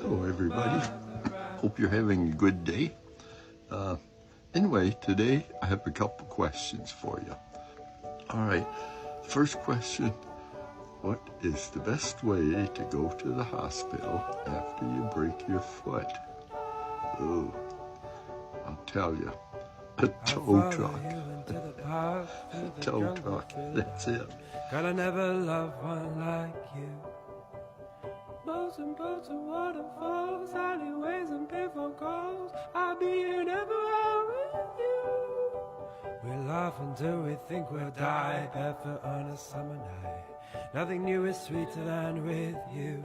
Hello, everybody. Hope you're having a good day. Anyway, today I have a couple questions for you. All right, first question. What is the best way to go to the hospital after you break your foot? Oh, I'll tell you. A tow truck. A tow truck. That's it. Girl, I never loved one like you. Boats and boats and waterfalls, alleyways and payphone calls. I'll be here never with you. We laugh until we think we'll die, barefoot on a summer night. Nothing new is sweeter than with you.